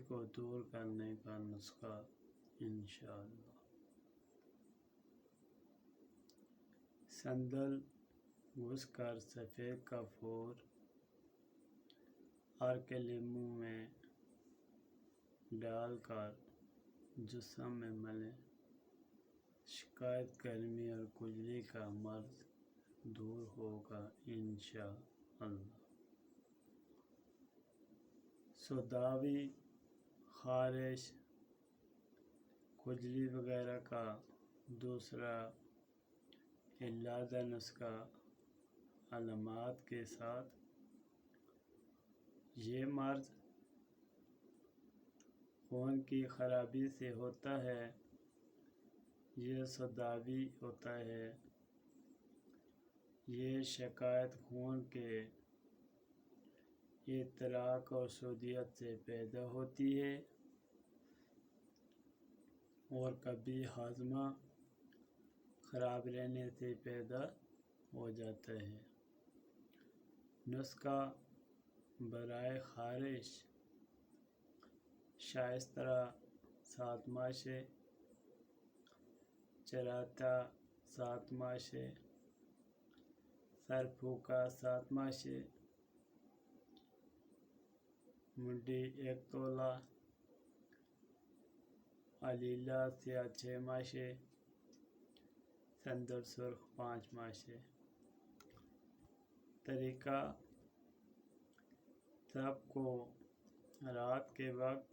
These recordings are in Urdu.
کو دور کرنے کا نسخہ انشاءاللہ۔ سندل گھس کر سفید کافور عرق لیمو میں ڈال کر جسم میں ملیں، شکایت گرمی اور کھجلی کا مرض دور ہوگا انشاءاللہ۔ سوداوی، خارش، کھجلی وغیرہ کا دوسرا علاج نسخہ علامات کے ساتھ۔ یہ مرض خون کی خرابی سے ہوتا ہے۔ یہ سوداوی ہوتا ہے۔ یہ شکایت خون کے احتراق اور سوجش سے پیدا ہوتی ہے اور کبھی ہاضمہ خراب رہنے سے پیدا ہو جاتا ہے۔ نسخہ برائے خارش: شائستہ 7 ماشے، چراتا 7 ماشے، سرپھوکا 7 ماشے، منڈی 1 تولہ، علیلہ سیاہ 6 ماشے، سندل سرخ 5 ماشے۔ طریقہ: سب کو رات کے وقت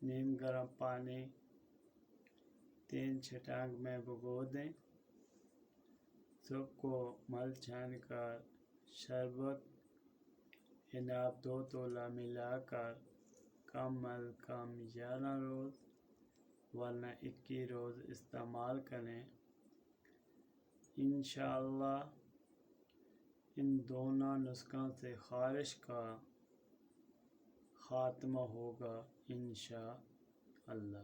نیم گرم پانی 3 چھٹانک میں بھگو دیں۔ صبح کو مل چھان کر شربت عناب 2 تولہ ملا کر کم از کم 11 روز ورنہ 21 روز استعمال کریں۔ انشاءاللہ ان دونوں نسخوں سے خارش کا خاتمہ ہوگا انشاءاللہ۔